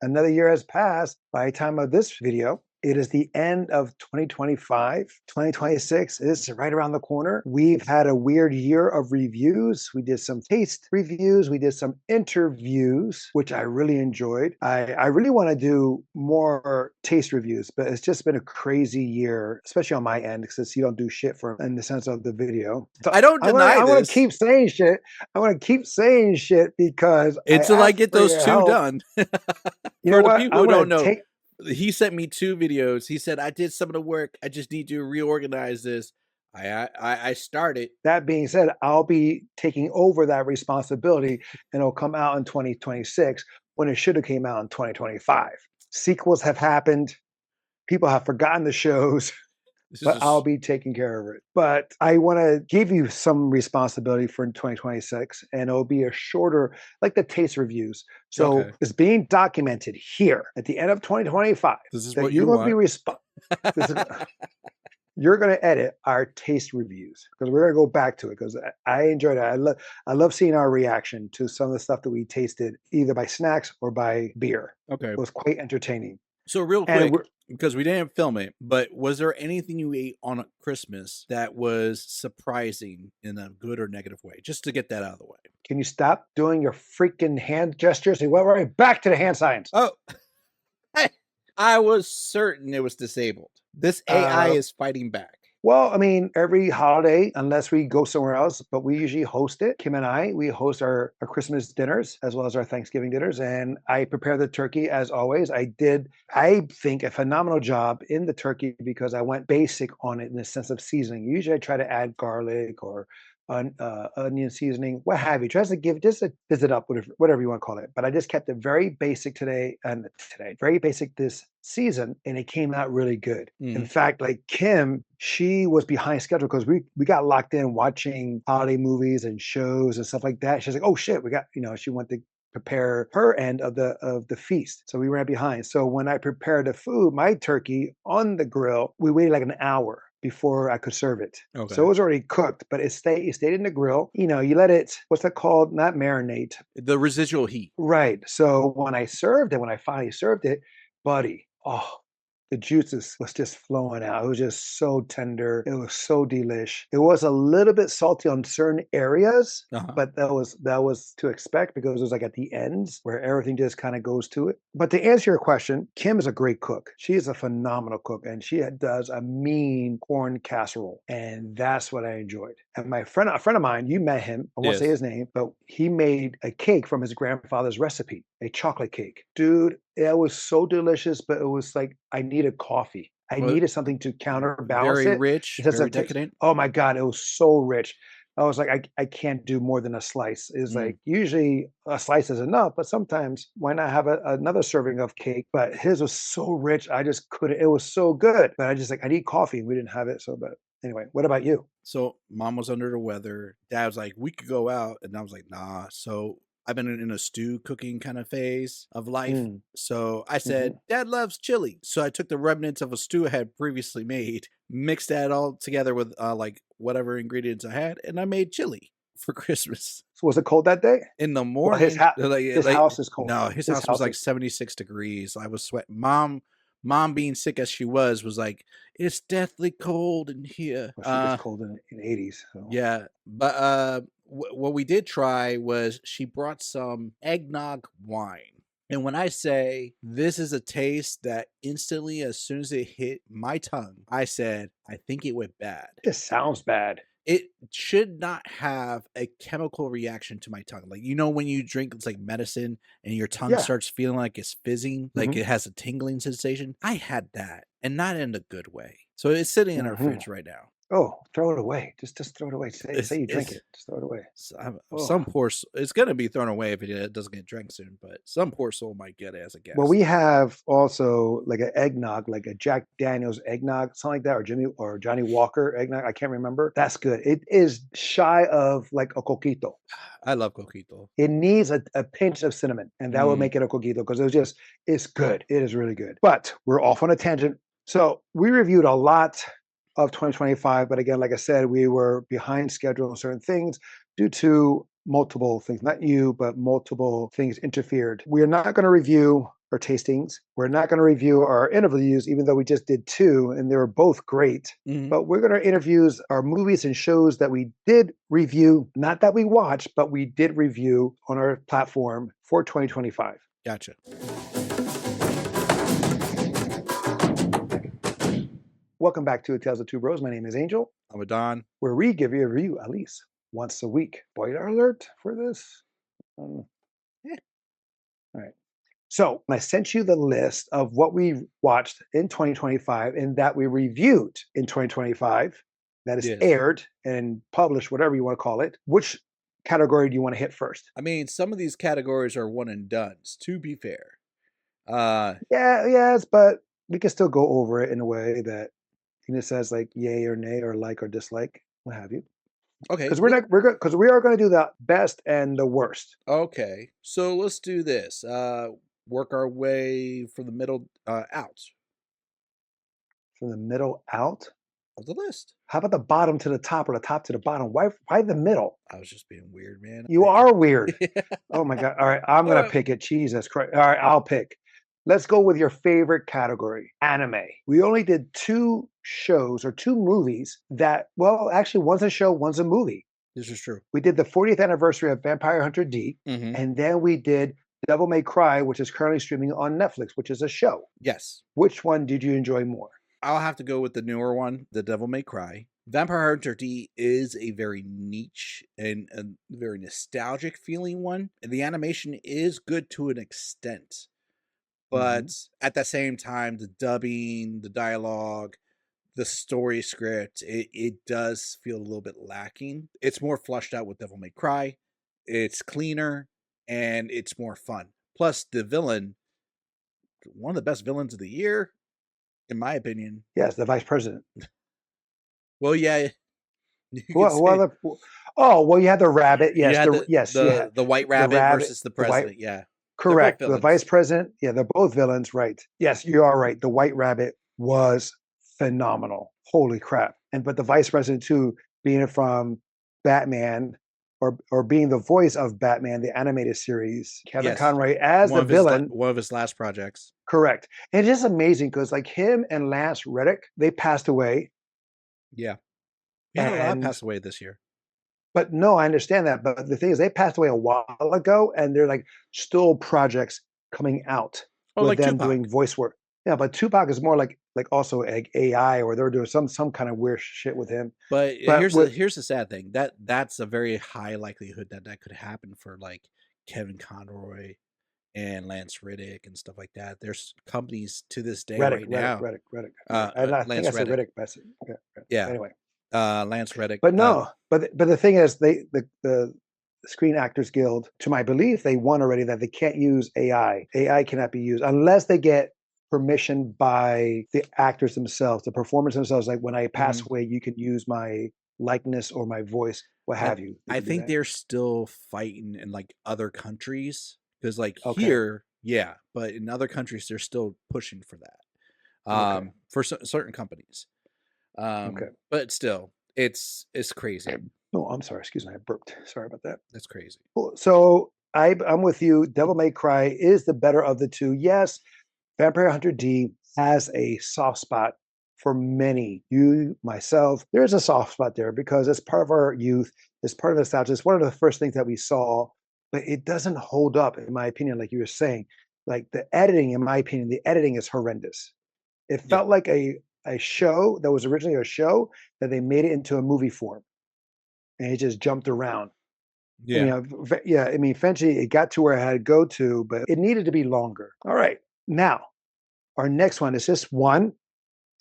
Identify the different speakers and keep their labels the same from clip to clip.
Speaker 1: another year has passed by the time of this video. It is the end of 2025. 2026 is right around the corner. We've had a weird year of reviews. We did some taste reviews. We did some interviews, which I really enjoyed. I really want to do more taste reviews, but it's just been a crazy year, especially on my end, since you don't do shit for in the sense of the video. So
Speaker 2: I don't deny
Speaker 1: I want to
Speaker 2: this
Speaker 1: keep saying shit. I want to keep saying shit because I
Speaker 2: until I
Speaker 1: asked
Speaker 2: get
Speaker 1: for
Speaker 2: those
Speaker 1: your
Speaker 2: two
Speaker 1: help.
Speaker 2: done.
Speaker 1: You know
Speaker 2: For the
Speaker 1: what?
Speaker 2: people
Speaker 1: I'm
Speaker 2: who
Speaker 1: gonna
Speaker 2: don't know,
Speaker 1: take
Speaker 2: he sent me 2 videos. He said, I did some of the work. I just need to reorganize this. I started.
Speaker 1: That being said, I'll be taking over that responsibility and it'll come out in 2026 when it should have came out in 2025. Sequels have happened. People have forgotten the shows,
Speaker 2: This is
Speaker 1: but I'll
Speaker 2: just
Speaker 1: be taking care of it. But I want to give you some responsibility for 2026 and it'll be a shorter, like the taste reviews. So
Speaker 2: okay.
Speaker 1: it's being documented here at the end of 2025
Speaker 2: This is
Speaker 1: that
Speaker 2: what
Speaker 1: you're
Speaker 2: you
Speaker 1: going to be
Speaker 2: want.
Speaker 1: responsible. You're going to edit our taste reviews because we're going to go back to it because I enjoyed it. I love seeing our reaction to some of the stuff that we tasted either by snacks or by beer.
Speaker 2: Okay.
Speaker 1: It was quite entertaining.
Speaker 2: So real
Speaker 1: And
Speaker 2: quick,
Speaker 1: we're
Speaker 2: because we didn't film it, but was there anything you ate on Christmas that was surprising in a good or negative way? Just to get that out of the way.
Speaker 1: can you stop doing your freaking hand gestures? We went right back to the hand signs.
Speaker 2: Oh, I was certain it was disabled. This AI
Speaker 1: Uh,
Speaker 2: is fighting back.
Speaker 1: well, I mean, every holiday, unless we go somewhere else, but we usually host it. Kim and I, we host our Christmas dinners as well as our Thanksgiving dinners. And I prepare the turkey as always. I think, a phenomenal job in the turkey because I went basic on it in the sense of seasoning. Usually I try to add garlic or onion seasoning, what have you. Tries to give just a visit up, whatever you want to call it. But I just kept it very basic very basic this season, and it came out really good. In
Speaker 2: Mhm.
Speaker 1: fact, like Kim, she was behind schedule because we got locked in watching holiday movies and shows and stuff like that. She's like, "Oh shit, we got," she went to prepare her end of the feast. So we ran behind. So when I prepared the food, my turkey on the grill, we waited like an hour before I could serve it. So it
Speaker 2: Okay.
Speaker 1: was already cooked, but it stayed in the grill. You let it, what's that called? Not marinate.
Speaker 2: The residual heat.
Speaker 1: Right. So when I finally served it, buddy, oh, the juices was just flowing out. It was just so tender. It was so delish. It was a little bit salty on certain areas,
Speaker 2: Uh-huh.
Speaker 1: but that was to expect because it was like at the ends where everything just kind of goes to it. But to answer your question, Kim is a great cook. She is a phenomenal cook, and she does a mean corn casserole, and that's what I enjoyed. And a friend of mine, you met him. I won't say
Speaker 2: Yes.
Speaker 1: his name, but he made a cake from his grandfather's recipe, a chocolate cake. Dude, it was so delicious, but it was like I needed coffee. I
Speaker 2: Well,
Speaker 1: needed something to counterbalance
Speaker 2: very
Speaker 1: it.
Speaker 2: rich,
Speaker 1: It has
Speaker 2: very
Speaker 1: a taste.
Speaker 2: decadent.
Speaker 1: Oh my God, it was so rich. I was like, I can't do more than a slice. It's
Speaker 2: Mm.
Speaker 1: like usually a slice is enough, but sometimes why not have another serving of cake? But his was so rich, I just couldn't. It was so good, but I just like I need coffee, and we didn't have it. So, but anyway, what about you?
Speaker 2: So mom was under the weather. Dad was like, we could go out. And I was like, nah. So I've been in a stew cooking kind of phase of life.
Speaker 1: Mm,
Speaker 2: So I
Speaker 1: mhm.
Speaker 2: said, Dad loves chili. So I took the remnants of a stew I had previously made, mixed that all together with like whatever ingredients I had, and I made chili for Christmas.
Speaker 1: So was it cold that day?
Speaker 2: In the
Speaker 1: Well,
Speaker 2: morning,
Speaker 1: his house is cold.
Speaker 2: no, his
Speaker 1: His
Speaker 2: house was
Speaker 1: house
Speaker 2: like
Speaker 1: is
Speaker 2: 76 degrees. I was sweating. Mom being sick as she was like, it's deathly cold in here.
Speaker 1: well, she gets cold in the 80s. So
Speaker 2: Yeah, but what we did try was she brought some eggnog wine. And when I say this is a taste that instantly, as soon as it hit my tongue, I said, I think it went bad.
Speaker 1: this sounds bad.
Speaker 2: It should not have a chemical reaction to my tongue. Like, when you drink, it's like medicine and your tongue
Speaker 1: Yeah.
Speaker 2: starts feeling like it's fizzing, like
Speaker 1: Hmm.
Speaker 2: it has a tingling sensation. I had that, and not in a good way. So it's sitting in our
Speaker 1: Hmm.
Speaker 2: fridge right now.
Speaker 1: Oh, throw it away. Just throw it away. Say you drink
Speaker 2: It's
Speaker 1: it. Just throw it away. Oh.
Speaker 2: some poor. It's gonna be thrown away if it doesn't get drank soon. But some poor soul might get it as a
Speaker 1: Well,
Speaker 2: guest.
Speaker 1: we have also like an eggnog, like a Jack Daniels eggnog, something like that, or Jimmy or Johnny Walker eggnog. I can't remember. That's good. It is shy of like a coquito.
Speaker 2: I love coquito.
Speaker 1: It needs a pinch of cinnamon, and that will
Speaker 2: Mm,
Speaker 1: make it a coquito because it's good. It is really good. But we're off on a tangent. So we reviewed a lot of 2025, but again, like I said, we were behind schedule on certain things due to multiple things. Not you, but multiple things interfered. We are not going to review or tastings. We're not going to review our interviews, even though we just did 2 and they were both great.
Speaker 2: Mhm.
Speaker 1: But we're going to interviews our movies and shows that we did review, not that we watched, but we did review on our platform for 2025.
Speaker 2: Gotcha.
Speaker 1: Welcome back to Tales of Two Bros. My name is Angel,
Speaker 2: I'm a Don.
Speaker 1: where we give you a review at least once a week. Spoiler alert for this.
Speaker 2: Yeah.
Speaker 1: All right. So I sent you the list of what we watched in 2025 and that we reviewed in 2025 that is
Speaker 2: Yes.
Speaker 1: aired and published, whatever you want to call it. Which category do you want to hit first?
Speaker 2: I mean, some of these categories are one and dones, to be fair.
Speaker 1: Yes, but we can still go over it in a way that it says like yay or nay or like or dislike, what have you.
Speaker 2: Okay.
Speaker 1: Because we are going to do the best and the worst.
Speaker 2: Okay. So let's do this. Work our way from the middle out
Speaker 1: From the middle out.
Speaker 2: of the list.
Speaker 1: How about the bottom to the top or the top to the bottom? Why the middle?
Speaker 2: I was just being weird, man.
Speaker 1: You are weird.
Speaker 2: Yeah.
Speaker 1: Oh my God. All right. I'm going to pick it. Jesus Christ. All right. I'll pick. Let's go with your favorite category, anime. We only did 2 shows or 2 movies that, well, actually, one's a show, one's a movie.
Speaker 2: This is true.
Speaker 1: We did the 40th anniversary of Vampire Hunter D,
Speaker 2: Mhm.
Speaker 1: and then we did Devil May Cry, which is currently streaming on Netflix, which is a show.
Speaker 2: Yes.
Speaker 1: Which one did you enjoy more?
Speaker 2: I'll have to go with the newer one, The Devil May Cry. Vampire Hunter D is a very niche and a very nostalgic feeling one. And the animation is good to an extent. But at the same time, the dubbing, the dialogue, the story script, it does feel a little bit lacking. It's more flushed out with Devil May Cry. It's cleaner and it's more fun. Plus, the villain, one of the best villains of the year, in my opinion.
Speaker 1: Yes, the vice president.
Speaker 2: Well, yeah. You could
Speaker 1: well, you had the rabbit.
Speaker 2: you
Speaker 1: Yes,
Speaker 2: had the white rabbit
Speaker 1: rabbit,
Speaker 2: versus the
Speaker 1: the white-
Speaker 2: president. Yeah.
Speaker 1: correct. The
Speaker 2: villains.
Speaker 1: vice president. Yeah, they're both villains, right? Yes, you are right. The white rabbit was phenomenal. Holy crap! But the vice president too, being from Batman or being the voice of Batman, the animated series, Kevin
Speaker 2: Yes.
Speaker 1: Conroy as
Speaker 2: One
Speaker 1: the
Speaker 2: of his
Speaker 1: villain.
Speaker 2: one of his last projects.
Speaker 1: Correct. And it's just amazing because like him and Lance Reddick, they passed away.
Speaker 2: Yeah. Yeah, a lot
Speaker 1: And-
Speaker 2: passed away this year.
Speaker 1: But no, I understand that. But the thing is, they passed away a while ago, and they're like still projects coming out
Speaker 2: Oh,
Speaker 1: with
Speaker 2: like
Speaker 1: them
Speaker 2: Tupac.
Speaker 1: doing voice work. Yeah, but Tupac is more like also like AI, or they're doing some kind of weird shit with him.
Speaker 2: But
Speaker 1: But
Speaker 2: here's the sad thing. That's a very high likelihood that could happen for like Kevin Conroy and Lance Reddick and stuff like that. There's companies to this day
Speaker 1: Reddick,
Speaker 2: right now.
Speaker 1: Reddick.
Speaker 2: Lance
Speaker 1: I think I said
Speaker 2: Reddick.
Speaker 1: Reddick, but okay.
Speaker 2: Yeah.
Speaker 1: Anyway,
Speaker 2: Lance Reddick.
Speaker 1: but no, but the thing is, the Screen Actors Guild, to my belief, they won already that they can't use AI. AI cannot be used unless they get permission by the actors themselves, the performers themselves. Like when I pass away, you can use my likeness or my voice, what have you. They
Speaker 2: I
Speaker 1: can do
Speaker 2: think
Speaker 1: that.
Speaker 2: they're still fighting in like other countries because like
Speaker 1: Okay.
Speaker 2: here, yeah, but in other countries they're still pushing for that.
Speaker 1: Okay.
Speaker 2: For certain companies.
Speaker 1: Okay.
Speaker 2: But still, it's crazy.
Speaker 1: Oh, I'm sorry. Excuse me. I burped. Sorry about that.
Speaker 2: That's crazy.
Speaker 1: Cool. So I'm with you. Devil May Cry is the better of the 2. Yes, Vampire Hunter D has a soft spot for many. You, myself, there's a soft spot there because it's part of our youth. It's part of nostalgia. It's one of the first things that we saw, but it doesn't hold up, in my opinion, like you were saying. Like the editing, in my opinion, the editing is horrendous. It felt like a show that was originally a show that they made it into a movie form. And it just jumped around.
Speaker 2: Yeah.
Speaker 1: I mean, eventually it got to where I had to go to, but it needed to be longer. All right. Now, our next one is this one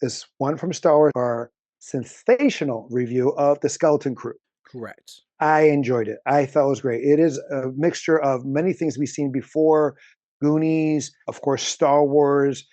Speaker 1: from Star Wars, our sensational review of The Skeleton Crew.
Speaker 2: Correct.
Speaker 1: I enjoyed it. I thought it was great. It is a mixture of many things we've seen before, Goonies, of course, Star Wars,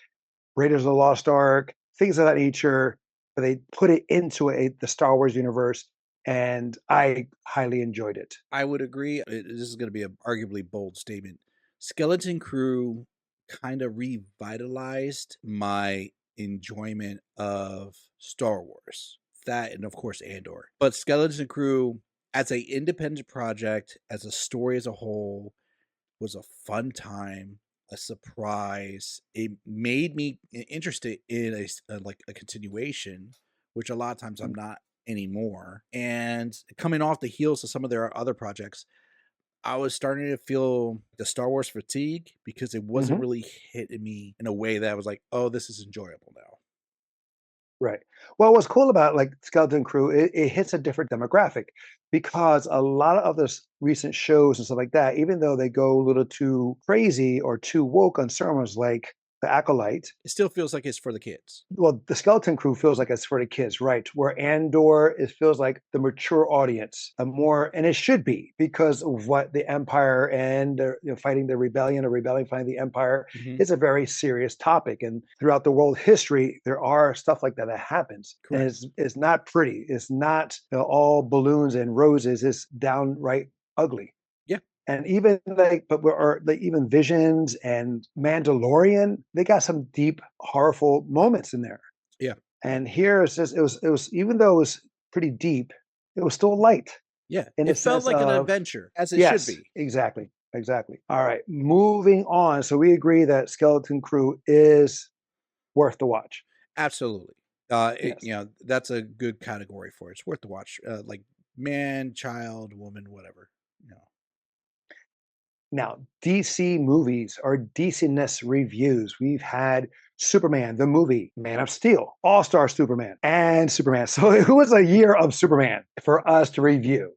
Speaker 1: Raiders of the Lost Ark, things of that nature. But they put it into the Star Wars universe, and I highly enjoyed it.
Speaker 2: I would agree. This is going to be an arguably bold statement. Skeleton Crew kind of revitalized my enjoyment of Star Wars. That and of course Andor. But Skeleton Crew as an independent project, as a story as a whole, was a fun time. a surprise. It made me interested in like a continuation, which a lot of times I'm not anymore. And coming off the heels of some of their other projects, I was starting to feel the Star Wars fatigue because it wasn't
Speaker 1: Mhm.
Speaker 2: really hitting me in a way that I was like, "Oh, this is enjoyable now."
Speaker 1: Right. Well, what's cool about like Skeleton Crew, it hits a different demographic because a lot of this recent shows and stuff like that, even though they go a little too crazy or too woke on certain ones like The Acolyte,
Speaker 2: It still feels like it's for the kids.
Speaker 1: well, the Skeleton Crew feels like it's for the kids, right? Where Andor, it feels like the mature audience, a more, and it should be because of what the Empire and fighting the rebellion, or rebellion fighting the Empire,
Speaker 2: Mhm.
Speaker 1: is a very serious topic. And throughout the world history, there are stuff like that that happens, and
Speaker 2: Correct.
Speaker 1: it's not pretty. It's not all balloons and roses. It's downright ugly.
Speaker 2: Yeah.
Speaker 1: And even like, but we're or like even Visions and Mandalorian, they got some deep, horrible moments in there.
Speaker 2: Yeah.
Speaker 1: And here it's just it was even though it was pretty deep, it was still light
Speaker 2: Yeah.
Speaker 1: in the
Speaker 2: It felt
Speaker 1: sense
Speaker 2: like an
Speaker 1: of
Speaker 2: adventure, as it should
Speaker 1: yes,
Speaker 2: be.
Speaker 1: exactly, exactly. All right, moving on. So we agree that Skeleton Crew is worth the watch.
Speaker 2: Absolutely.
Speaker 1: Yes.
Speaker 2: That's a good category for it. It's worth the watch. Like man, child, woman, whatever. You know.
Speaker 1: Now, DC movies or DC-ness reviews. We've had Superman, the movie, Man of Steel, All-Star Superman, and Superman. So it was a year of Superman for us to review.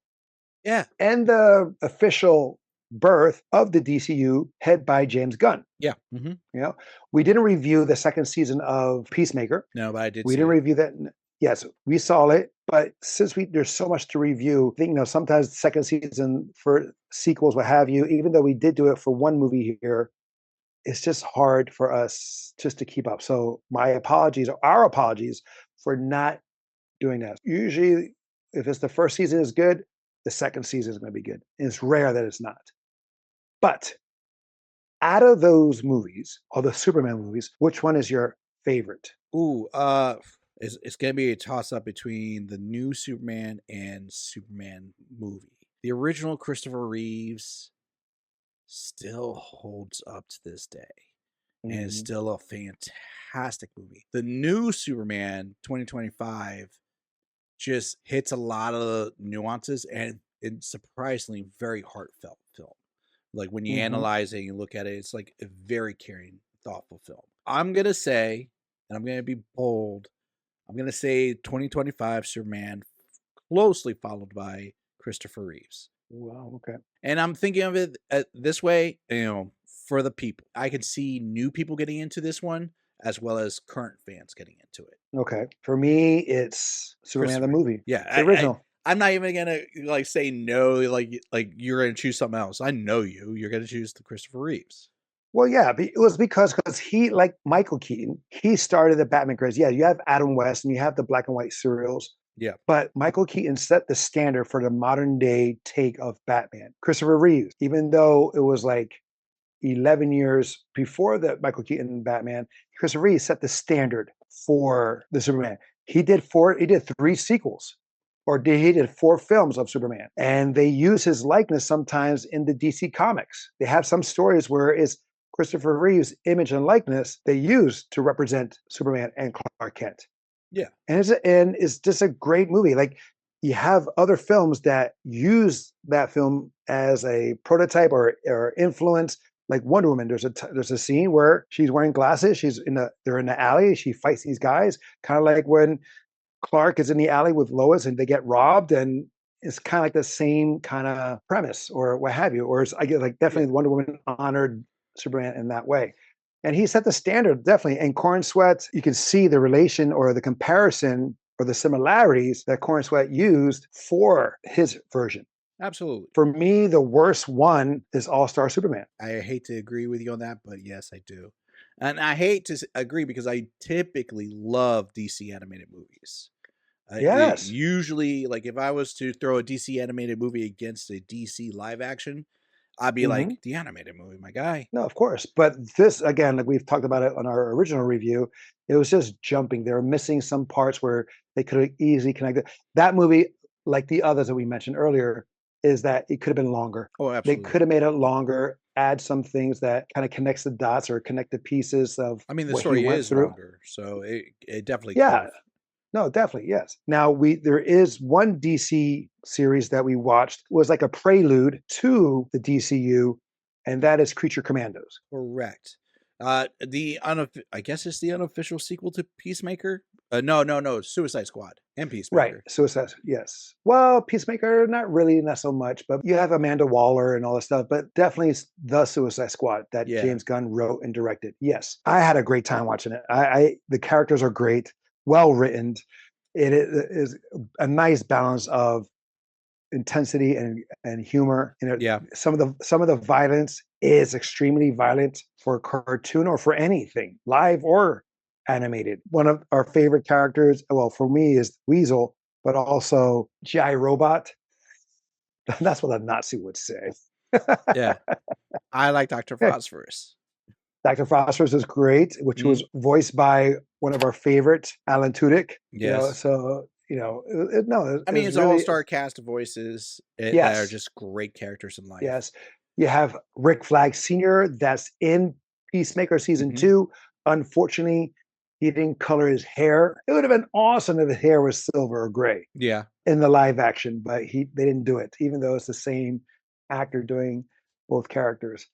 Speaker 2: Yeah.
Speaker 1: And the official birth of the DCU head by James Gunn.
Speaker 2: Yeah. Hmm.
Speaker 1: You know, we didn't review the second season of Peacemaker.
Speaker 2: No, but I did
Speaker 1: We
Speaker 2: see
Speaker 1: didn't
Speaker 2: it.
Speaker 1: review that. Yes, we saw it, but since there's so much to review, I think sometimes second season for sequels, what have you. Even though we did do it for one movie here, it's just hard for us just to keep up. So my apologies, or our apologies, for not doing that. Usually, if it's the first season is good, the second season is going to be good. And it's rare that it's not. But out of those movies, or the Superman movies, which one is your favorite?
Speaker 2: Ooh, it's gonna be a toss up between the new Superman and Superman movie. The original Christopher Reeves still holds up to this day and is
Speaker 1: Mhm.
Speaker 2: still a fantastic movie. The new Superman 2025 just hits a lot of nuances and it's surprisingly very heartfelt film. Like when you
Speaker 1: Mhm.
Speaker 2: analyze it and you look at it, it's like a very caring, thoughtful film. I'm gonna say, and I'm gonna be bold, I'm gonna say 2025 Superman, closely followed by Christopher Reeves.
Speaker 1: Wow. Okay.
Speaker 2: And I'm thinking of it this way, for the people. I can see new people getting into this one as well as current fans getting into it.
Speaker 1: Okay. For me, it's Superman the
Speaker 2: Christopher,
Speaker 1: movie,
Speaker 2: yeah,
Speaker 1: the original.
Speaker 2: I'm not even gonna like say no, like you're gonna choose something else. I know you're gonna choose the Christopher Reeves.
Speaker 1: Well, yeah, it was because he, like Michael Keaton, he started the Batman craze. Yeah, you have Adam West and you have the black and white serials,
Speaker 2: Yeah,
Speaker 1: but Michael Keaton set the standard for the modern day take of Batman. Christopher Reeves, even though it was like 11 years before the Michael Keaton Batman, Christopher Reeves set the standard for the Superman. He did three sequels, he did four films of Superman, and they use his likeness sometimes in the DC comics. They have some stories where it's Christopher Reeves' image and likeness they use to represent Superman and Clark Kent.
Speaker 2: yeah,
Speaker 1: And it's just a great movie. Like you have other films that use that film as a prototype or influence. Like Wonder Woman, there's a scene where she's wearing glasses. They're in the alley. She fights these guys, kind of like when Clark is in the alley with Lois and they get robbed, and it's kind of like the same kind of premise or what have you. Or I get like
Speaker 2: yeah.
Speaker 1: definitely Wonder Woman honored Superman in that way. And he set the standard definitely. And Corn Sweat, you can see the relation or the comparison or the similarities that Corn Sweat used for his version.
Speaker 2: Absolutely.
Speaker 1: For me, the worst one is All Star Superman.
Speaker 2: I hate to agree with you on that, but yes, I do. And I hate to agree because I typically love DC animated movies.
Speaker 1: Yes.
Speaker 2: Usually, like if I was to throw a DC animated movie against a DC live action, I'd be
Speaker 1: Hmm.
Speaker 2: like, the animated movie, my guy.
Speaker 1: No, of course. But this, again, like we've talked about it on our original review, it was just jumping. They were missing some parts where they could have easily connected. That movie, like the others that we mentioned earlier, is that it could have been longer.
Speaker 2: Oh,
Speaker 1: They
Speaker 2: absolutely.
Speaker 1: could have made it longer. add some things that kind of connects the dots or connect the pieces of
Speaker 2: I mean, the
Speaker 1: what he
Speaker 2: story
Speaker 1: went
Speaker 2: is
Speaker 1: through.
Speaker 2: longer, so it definitely could
Speaker 1: Yeah,
Speaker 2: have.
Speaker 1: no, definitely, yes. Now there is one DC series that we watched was like a prelude to the DCU, and that is Creature Commandos.
Speaker 2: Correct. I guess it's the unofficial sequel to Peacemaker. No, Suicide Squad and
Speaker 1: Right.
Speaker 2: Peacemaker.
Speaker 1: Suicide, yes. Well, Peacemaker, not really, not so much, but you have Amanda Waller and all this stuff, but definitely the Suicide Squad that
Speaker 2: Yeah,
Speaker 1: James Gunn wrote and directed. Yes. I had a great time watching it. I the characters are great, well written. Is a nice balance of intensity and humor. You know,
Speaker 2: yeah,
Speaker 1: some of the violence is extremely violent for a cartoon or for anything, live or animated. One of our favorite characters, well, for me, is Weasel, but also GI Robot. That's what a Nazi would say.
Speaker 2: yeah. I like Dr. Phosphorus.
Speaker 1: Dr. Phosphorus is great, which
Speaker 2: Mhm.
Speaker 1: was voiced by one of our favorites, Alan Tudyk.
Speaker 2: Yes.
Speaker 1: So no,
Speaker 2: I mean,
Speaker 1: it's
Speaker 2: it's all
Speaker 1: really
Speaker 2: star cast of voices that are
Speaker 1: yes.
Speaker 2: just great characters in life.
Speaker 1: Yes. You have Rick Flag Sr. that's in Peacemaker season
Speaker 2: Mhm.
Speaker 1: 2. Unfortunately, he didn't color his hair. It would have been awesome if his hair was silver or gray
Speaker 2: Yeah.
Speaker 1: in the live action, but they didn't do it, even though it's the same actor doing both characters.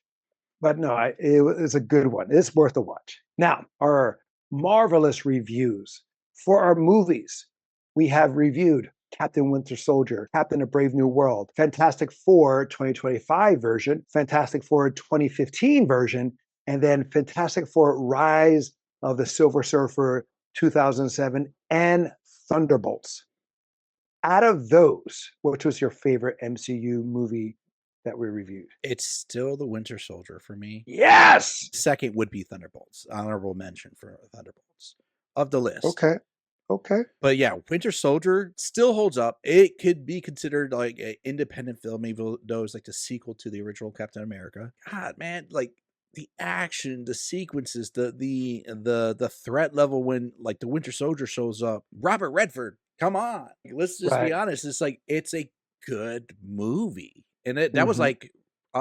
Speaker 1: But no, it's a good one. It's worth a watch. Now, our marvelous reviews for our movies. We have reviewed Captain Winter Soldier, Captain of Brave New World, Fantastic Four 2025 version, Fantastic Four 2015 version, and then Fantastic Four Rise of the Silver Surfer 2007 and Thunderbolts. Out of those, which was your favorite MCU movie that we reviewed?
Speaker 2: It's still the Winter Soldier for me.
Speaker 1: Yes.
Speaker 2: Second would be Thunderbolts. Honorable mention for Thunderbolts of the list.
Speaker 1: Okay. Okay.
Speaker 2: But yeah, Winter Soldier still holds up. It could be considered like an independent film, even though it's like the sequel to the original Captain America. God, man, like the action, the sequences, the threat level when like the Winter Soldier shows up. Robert Redford, come on, let's just be
Speaker 1: Right.
Speaker 2: honest. It's a good movie, and that was
Speaker 1: Mhm.
Speaker 2: like,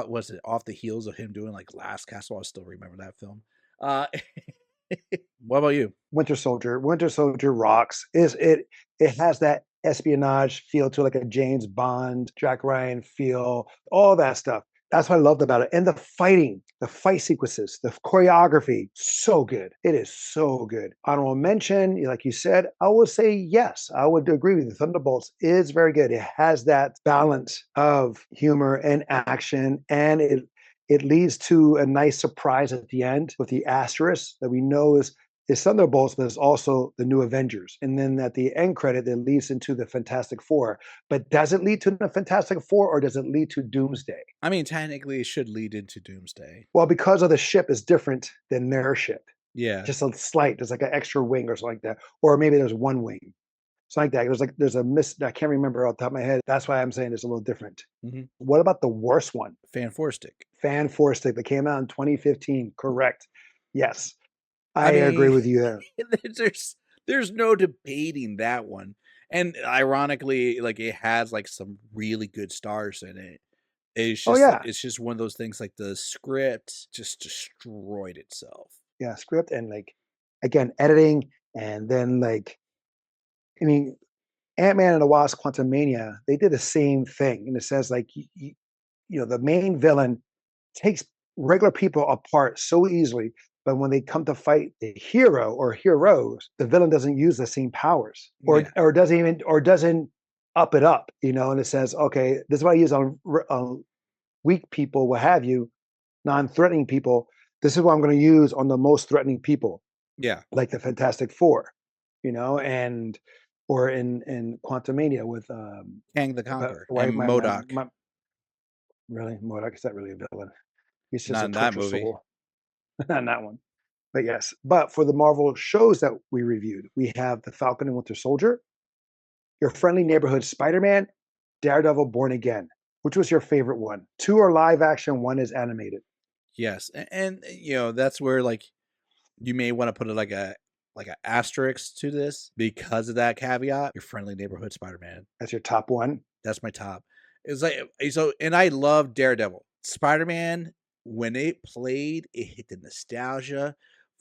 Speaker 2: was it off the heels of him doing like Last Castle? I still remember that film. Uh, what about you?
Speaker 1: Winter Soldier. Winter Soldier rocks. It has that espionage feel to it, like a James Bond, Jack Ryan feel, all that stuff. That's what I loved about it. And the fighting, the fight sequences, the choreography, so good. It is so good. Honorable mention, like you said, I would say yes. I would agree with you. Thunderbolts is very good. It has that balance of humor and action, and it leads to a nice surprise at the end with the asterisk that we know is Thunderbolts, but it's also the New Avengers. And then at the end credit, it leads into the Fantastic Four. But does it lead to the Fantastic Four or does it lead to Doomsday?
Speaker 2: I mean, technically, it should lead into Doomsday.
Speaker 1: Well, because of the ship is different than their ship.
Speaker 2: Yeah.
Speaker 1: Just a slight, there's like an extra wing or something like that. Or maybe there's one wing. Something like that. There's a miss. I can't remember off the top of my head. That's why I'm saying it's a little different.
Speaker 2: Mhm.
Speaker 1: What about the worst one?
Speaker 2: Fan Four Stick.
Speaker 1: Fan Four Stick that came out in 2015. Correct. Yes. I
Speaker 2: I
Speaker 1: agree
Speaker 2: mean,
Speaker 1: with you there.
Speaker 2: there's no debating that one. And ironically, like it has like some really good stars in it.
Speaker 1: Oh yeah.
Speaker 2: It's just one of those things like the script just destroyed itself.
Speaker 1: Yeah, script and like again editing, and then like I mean Ant-Man and the Wasp: Quantumania, they did the same thing in a sense. Like the main villain takes regular people apart so easily, but when they come to fight the hero or heroes, the villain doesn't use the same powers,
Speaker 2: Yeah.
Speaker 1: or doesn't up it up. And it says, okay, this is what I use on weak people, what have you, non-threatening people. This is what I'm going to use on the most threatening people,
Speaker 2: Yeah.
Speaker 1: like the Fantastic Four, and or in Quantumania with
Speaker 2: Kang the Conqueror
Speaker 1: why
Speaker 2: and MODOK.
Speaker 1: really MODOK is that really a villain? He's just
Speaker 2: Not
Speaker 1: a
Speaker 2: in that
Speaker 1: torture
Speaker 2: movie.
Speaker 1: soul. Not in that one. But yes. But for the Marvel shows that we reviewed, we have The Falcon and Winter Soldier, Your Friendly Neighborhood Spider-Man, Daredevil Born Again. Which was your favorite one? Two are live action, one is animated.
Speaker 2: Yes. And that's where like you may want to put it like a asterisk to this because of that caveat. Your Friendly Neighborhood Spider-Man.
Speaker 1: That's your top one.
Speaker 2: That's my top. It's like so, and I love Daredevil. Spider-Man when it played, it hit the nostalgia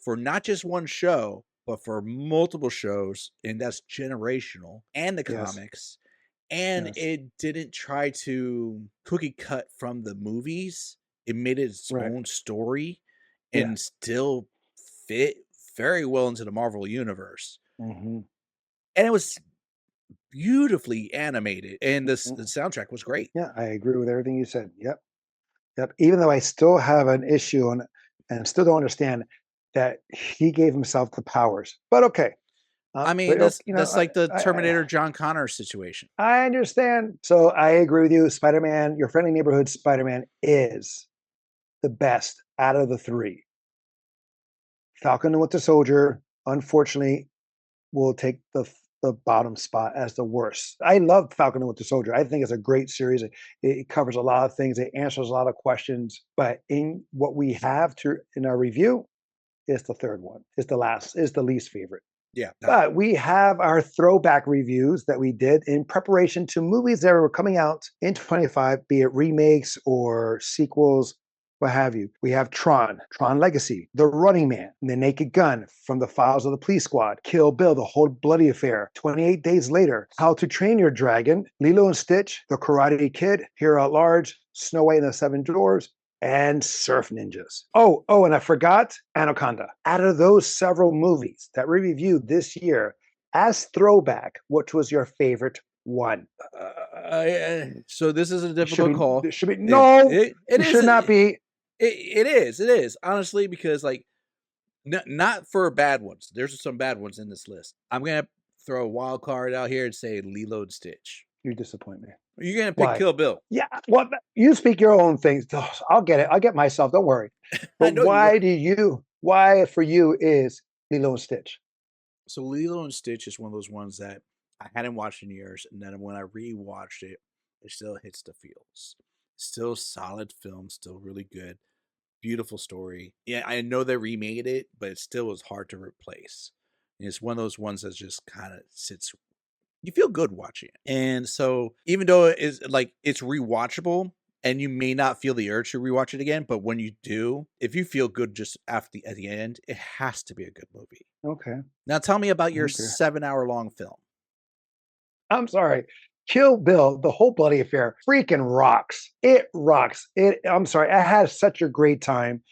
Speaker 2: for not just one show, but for multiple shows, and that's generational, and the
Speaker 1: Yes.
Speaker 2: comics. And
Speaker 1: Yes.
Speaker 2: it didn't try to cookie cut from the movies. It made its
Speaker 1: Right.
Speaker 2: own story
Speaker 1: Yeah.
Speaker 2: and still fit very well into the Marvel universe.
Speaker 1: Hmm.
Speaker 2: And it was beautifully animated, and the
Speaker 1: Hmm.
Speaker 2: soundtrack was great.
Speaker 1: Yeah, I agree with everything you said. Yep. Yep. Even though I still have an issue and still don't understand that he gave himself the powers. But okay.
Speaker 2: I mean,
Speaker 1: But
Speaker 2: that's
Speaker 1: okay, you know,
Speaker 2: that's like the
Speaker 1: I
Speaker 2: Terminator John Connor situation.
Speaker 1: I understand. So I agree with you. Spider-Man, your friendly neighborhood Spider-Man is the best out of the three. Falcon and Winter Soldier, unfortunately, will take the bottom spot as the worst. I love Falcon and Winter Soldier. I think it's a great series. It covers a lot of things. It answers a lot of questions. But in what we have to in our review, is the third one. Is the last. Is the least favorite.
Speaker 2: Yeah.
Speaker 1: But we have our throwback reviews that we did in preparation to movies that were coming out in 25, be it remakes or sequels, what have you. We have Tron Legacy, The Running Man, The Naked Gun, From the Files of the Police Squad, Kill Bill, The Whole Bloody Affair, 28 Days Later, How to Train Your Dragon, Lilo and Stitch, The Karate Kid, Hero at Large, Snow White and the Seven Dwarfs, and Surf Ninjas. And I forgot Anaconda. Out of those several movies that we reviewed this year as throwback, which was your favorite one?
Speaker 2: So this is a
Speaker 1: It should
Speaker 2: difficult
Speaker 1: be.
Speaker 2: call.
Speaker 1: It should be.
Speaker 2: It
Speaker 1: No,
Speaker 2: it, it
Speaker 1: it
Speaker 2: is.
Speaker 1: should not be.
Speaker 2: It is honestly, because like not for bad ones. There's some bad ones in this list. I'm gonna throw a wild card out here and say Lilo and Stitch.
Speaker 1: You disappoint me.
Speaker 2: You're gonna pick
Speaker 1: Why?
Speaker 2: Kill Bill.
Speaker 1: Yeah. Well, you speak your own things. I'll get it. I'll get myself. Don't worry.
Speaker 2: I
Speaker 1: But
Speaker 2: know you will.
Speaker 1: Why for you is Lilo and Stitch?
Speaker 2: So Lilo and Stitch is one of those ones that I hadn't watched in years, and then when I rewatched it, it still hits the feels. Still solid film, still really good, beautiful story. Yeah, I know they remade it, but it still was hard to replace. And it's one of those ones that just kind of sits. You feel good watching it, and so even though it's rewatchable, and you may not feel the urge to rewatch it again, but when you do, if you feel good just at the end, it has to be a good movie.
Speaker 1: Okay.
Speaker 2: Now tell me about your
Speaker 1: Okay.
Speaker 2: 7-hour long film.
Speaker 1: I'm sorry. Kill Bill, the whole bloody affair, freaking rocks. It rocks. I'm sorry. I had such a great time.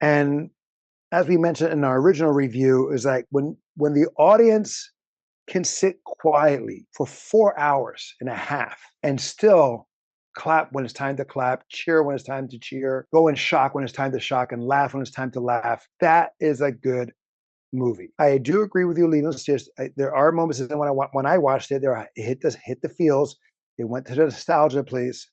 Speaker 1: And as we mentioned in our original review, is like when the audience can sit quietly for 4 hours and a half and still clap when it's time to clap, cheer when it's time to cheer, go in shock when it's time to shock, and laugh when it's time to laugh. That is a good movie. I do agree with you, Lilo. There are moments when I watched it, it hit the feels. It went to the nostalgia place.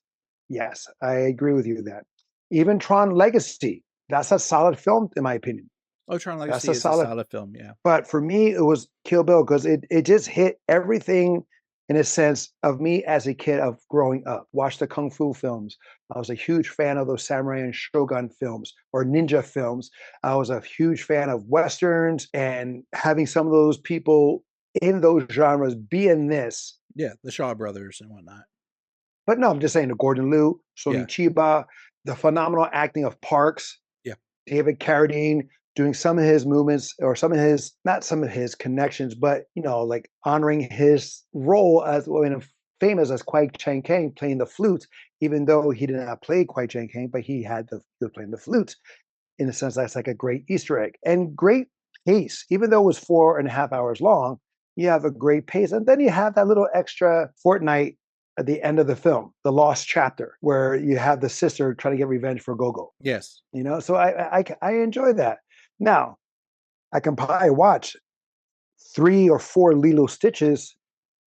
Speaker 1: Yes, I agree with you that. Even Tron Legacy, that's a solid film in my opinion.
Speaker 2: Oh, Tron
Speaker 1: That's
Speaker 2: Legacy
Speaker 1: a
Speaker 2: is a
Speaker 1: solid.
Speaker 2: solid film, yeah.
Speaker 1: But for me, it was Kill Bill because it just hit everything in a sense of me as a kid of growing up. Watched the Kung Fu films. I was a huge fan of those samurai and shogun films or ninja films. I was a huge fan of Westerns and having some of those people in those genres be in this.
Speaker 2: Yeah, the Shaw Brothers and whatnot.
Speaker 1: But no, I'm just saying the Gordon Liu, Sonny
Speaker 2: Yeah.
Speaker 1: Chiba, the phenomenal acting of Parks,
Speaker 2: Yeah.
Speaker 1: David Carradine doing some of his movements or not some of his connections, but like honoring his role as famous as Kwai Chang Caine playing the flute, even though he did not play Kwai Chang Caine, but he was playing the flute. In a sense, that's like a great Easter egg and great pace, even though it was 4.5 hours long. You have a great pace, and then you have that little extra fortnight at the end of the film, the lost chapter, where you have the sister trying to get revenge for Gogo.
Speaker 2: Yes.
Speaker 1: So I enjoy that. Now, I can probably watch 3 or 4 Lilo Stitches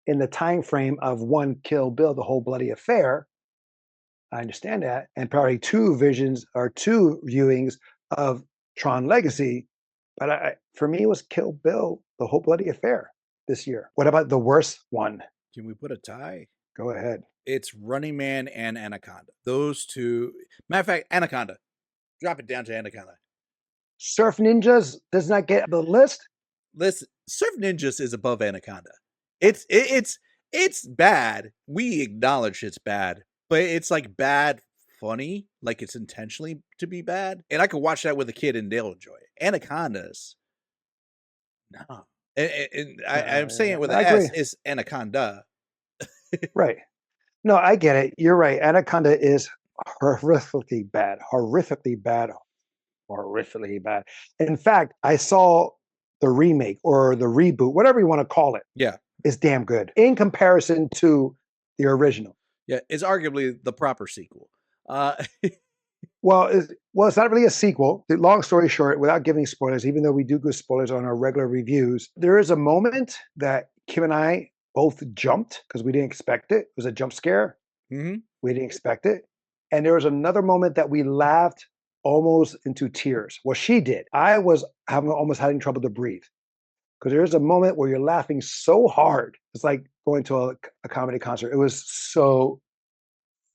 Speaker 1: in the time frame of one Kill Bill, the whole bloody affair. I understand that, and probably 2 viewings of Tron Legacy. But for me, it was Kill Bill, the whole bloody affair this year. What about the worst one?
Speaker 2: Can we put a tie?
Speaker 1: Go ahead.
Speaker 2: It's Running Man and Anaconda. Those two. Matter of fact, Anaconda. Drop it down to Anaconda.
Speaker 1: Surf Ninjas does not get the list.
Speaker 2: Listen, Surf Ninjas is above Anaconda. It's bad. We acknowledge it's bad, but it's like bad funny, like it's intentionally to be bad, and I could watch that with a kid and they'll enjoy it. Anacondas, no. And I'm saying it with an
Speaker 1: I agree.
Speaker 2: S. It's anaconda.
Speaker 1: Right. No, I get it. You're right. Anaconda is horrifically bad, horrifically bad, horrifically bad. In fact, I saw the remake or the reboot, whatever you want to call it,
Speaker 2: Yeah,
Speaker 1: is damn good in comparison to the original.
Speaker 2: yeah. It's arguably the proper sequel. Uh,
Speaker 1: It's not really a sequel. The long story short, without giving spoilers, even though we do give spoilers on our regular reviews, there is a moment that Kim and I both jumped because we didn't expect it. It was a jump scare.
Speaker 2: mhm.
Speaker 1: We didn't expect it. And there was another moment that we laughed almost into tears. Well, she did. I was almost having trouble to breathe because there is a moment where you're laughing so hard. It's like going to a comedy concert. It was so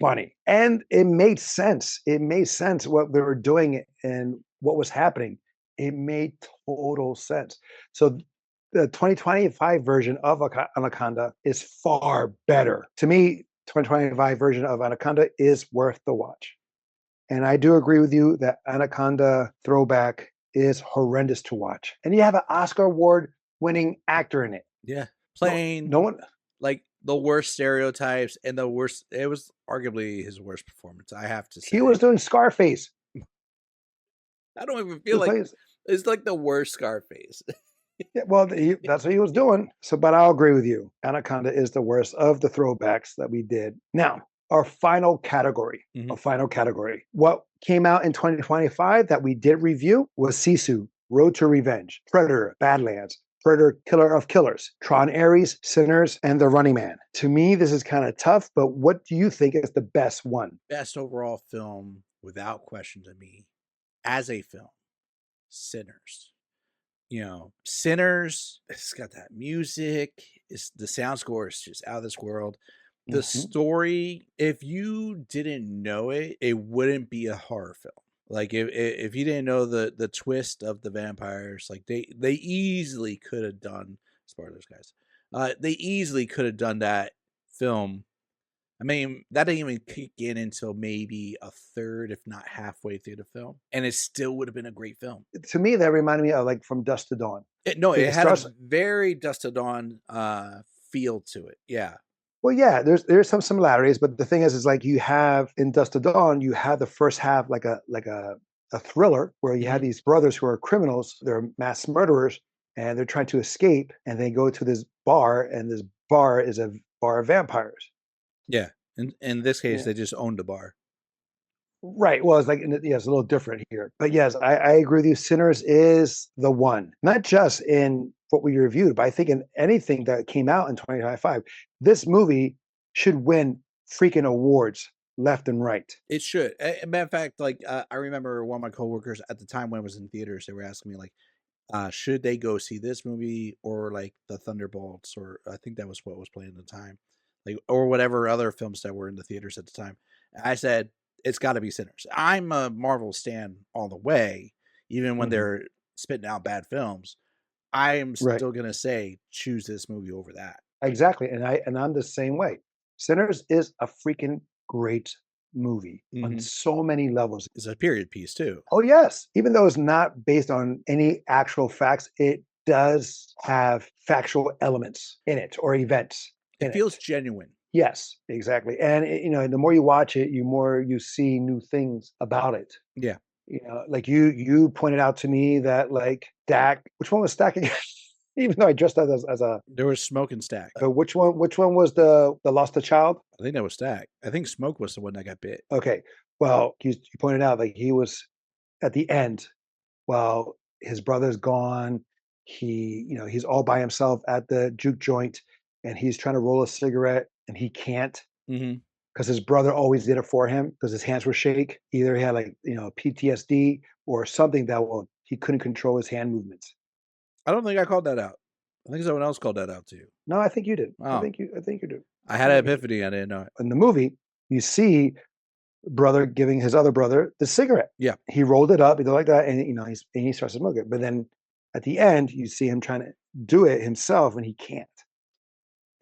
Speaker 1: funny. And it made sense. It made sense what they were doing and what was happening. It made total sense. So the 2025 version of Anaconda is far better. To me, 2025 version of Anaconda is worth the watch. And I do agree with you that Anaconda throwback is horrendous to watch. And you have an Oscar award winning actor in it.
Speaker 2: Yeah,
Speaker 1: No,
Speaker 2: plain
Speaker 1: no one.
Speaker 2: like the worst stereotypes and the worst. It was arguably his worst performance. I have to say.
Speaker 1: He was doing Scarface.
Speaker 2: I don't even
Speaker 1: He
Speaker 2: feel like
Speaker 1: plays.
Speaker 2: it's like the worst Scarface.
Speaker 1: Yeah, well, that's what he was doing. So, but I'll agree with you. Anaconda is the worst of the throwbacks that we did. Now, our final category.
Speaker 2: Mhm.
Speaker 1: A final category. What came out in 2025 that we did review was Sisu, Road to Revenge, Predator, Badlands, Predator, Killer of Killers, Tron Ares, Sinners, and The Running Man. To me, this is kind of tough, but what do you think is the best one?
Speaker 2: Best overall film, without question to me, as a film, Sinners. Sinners. It's got that music. It's the sound score is just out of this world. The
Speaker 1: Mhm.
Speaker 2: story, if you didn't know it, it wouldn't be a horror film. Like if you didn't know the twist of the vampires, like they easily could have done spoilers, guys. They easily could have done that film. I mean, that didn't even kick in until maybe a third, if not halfway through the film, and it still would have been a great film.
Speaker 1: To me, that reminded me of like From Dusk to Dawn.
Speaker 2: No,
Speaker 1: Like
Speaker 2: it
Speaker 1: it
Speaker 2: had a
Speaker 1: starts.
Speaker 2: very Dust to Dawn feel to it. Yeah.
Speaker 1: Well, yeah, there's some similarities, but the thing is like you have in Dust to Dawn, you have the first half like a thriller where you have
Speaker 2: Mhm.
Speaker 1: these brothers who are criminals, they're mass murderers, and they're trying to escape, and they go to this bar, and this bar is a bar of vampires.
Speaker 2: Yeah. In this case,
Speaker 1: Yeah.
Speaker 2: they just owned a bar.
Speaker 1: Right. Well, it's like yeah, it's a little different here, but yes, I agree with you. Sinners is the one, not just in what we reviewed, but I think in anything that came out in 2025, this movie should win freaking awards left and right.
Speaker 2: It should. Matter of fact, like I remember one of my coworkers at the time when it was in theaters, they were asking me like, should they go see this movie or like the Thunderbolts, or I think that was what was playing at the time, like or whatever other films that were in the theaters at the time. I said it's got to be Sinners. I'm a Marvel stan all the way, even when
Speaker 1: Mhm.
Speaker 2: they're spitting out bad films. I am
Speaker 1: Right.
Speaker 2: still gonna say choose this movie over that.
Speaker 1: Exactly. And I'm the same way. Sinners is a freaking great movie on
Speaker 2: Hmm.
Speaker 1: so many levels.
Speaker 2: It's a period piece too.
Speaker 1: Oh yes, even though it's not based on any actual facts, it does have factual elements in it or events
Speaker 2: It
Speaker 1: in
Speaker 2: feels
Speaker 1: it.
Speaker 2: genuine.
Speaker 1: Yes, exactly. And the more you watch it, you more you see new things about it.
Speaker 2: Yeah,
Speaker 1: Like you pointed out to me that like Dak, which one was Stack again? Even though I dressed up as a,
Speaker 2: there was Smoke and Stack.
Speaker 1: but which one was the lost a child?
Speaker 2: I think that was Stack. I think Smoke was the one that got bit.
Speaker 1: Okay. Well, you pointed out like he was at the end while his brother's gone. He's all by himself at the juke joint and he's trying to roll a cigarette and he can't
Speaker 2: Hmm.
Speaker 1: because his brother always did it for him because his hands were shake. Either he had like PTSD or something that he couldn't control his hand movements.
Speaker 2: I don't think I called that out. I think someone else called that out too.
Speaker 1: No, I think you did. I
Speaker 2: Oh,
Speaker 1: think you do.
Speaker 2: I had
Speaker 1: I
Speaker 2: an
Speaker 1: think you do.
Speaker 2: epiphany. I didn't know it.
Speaker 1: In the movie, you see brother giving his other brother the cigarette.
Speaker 2: Yeah.
Speaker 1: He rolled it up, he did like that, and he starts to smoke it. But then at the end, you see him trying to do it himself, and he can't.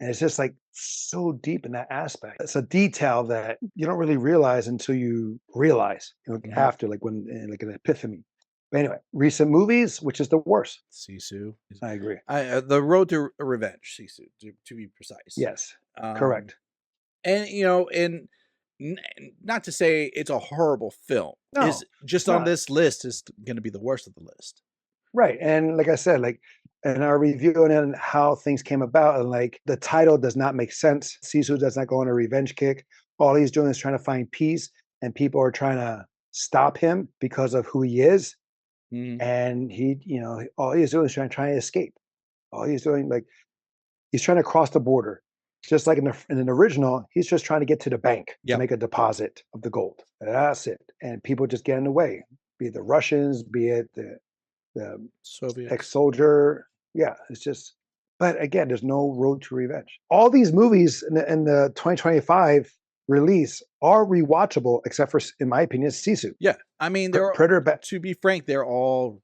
Speaker 1: And it's just like so deep in that aspect. It's a detail that you don't really realize until you realize,
Speaker 2: Mhm.
Speaker 1: after, like when, like an epiphany. But anyway, recent movies, which is the worst?
Speaker 2: Sisu.
Speaker 1: I agree.
Speaker 2: The Road to Revenge, Sisu, to be precise.
Speaker 1: Yes,
Speaker 2: Um,
Speaker 1: correct.
Speaker 2: and and n- not to say it's a horrible film. Is
Speaker 1: No,
Speaker 2: just
Speaker 1: it's
Speaker 2: on
Speaker 1: not.
Speaker 2: this list is going to be the worst of the list.
Speaker 1: Right. And like I said, like in our review and how things came about, and like the title does not make sense. Sisu does not go on a revenge kick. All he's doing is trying to find peace, and people are trying to stop him because of who he is.
Speaker 2: Mhm.
Speaker 1: And all he's doing is trying to escape. All he's doing, like, he's trying to cross the border. Just like in an original, he's just trying to get to the bank to
Speaker 2: Yep.
Speaker 1: make a deposit of the gold. That's it. And people just get in the way, be it the Russians, be it the
Speaker 2: Soviets.
Speaker 1: ex-soldier. Yeah, it's just. But again, there's no road to revenge. All these movies in the 2025 release are rewatchable, except for, in my opinion, Sisu.
Speaker 2: Yeah, I mean, they're
Speaker 1: Predator.
Speaker 2: to be frank, they're all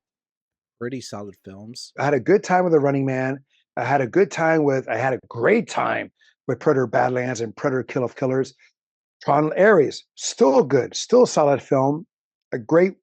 Speaker 2: pretty solid films.
Speaker 1: I had a good time with The Running Man. I had a great time with Predator Badlands and Predator Kill of Killers. Tron Ares, still good, still solid film. A great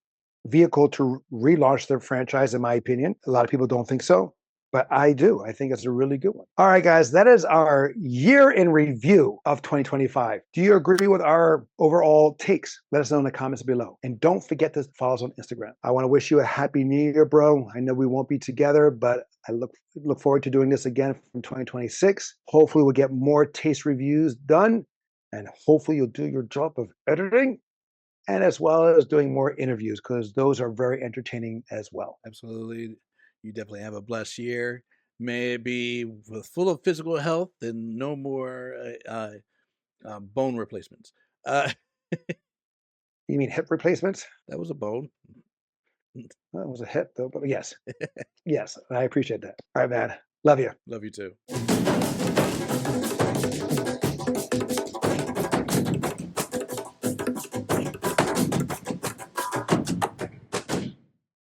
Speaker 1: vehicle to relaunch their franchise, in my opinion. A lot of people don't think so, but I do. I think it's a really good one. All right, guys, that is our year in review of 2025. Do you agree with our overall takes? Let us know in the comments below. And don't forget to follow us on Instagram. I want to wish you a happy new year, bro. I know we won't be together, but I look forward to doing this again from 2026. Hopefully, we'll get more taste reviews done, and hopefully you'll do your job of editing, and as well as doing more interviews, because those are very entertaining as well.
Speaker 2: Absolutely. You definitely have a blessed year. May it be full of physical health and no more bone replacements. Uh,
Speaker 1: You mean hip replacements?
Speaker 2: that was a bone.
Speaker 1: That was a hip though, but yes, yes, I appreciate that. All right, man. Love you.
Speaker 2: Love you too.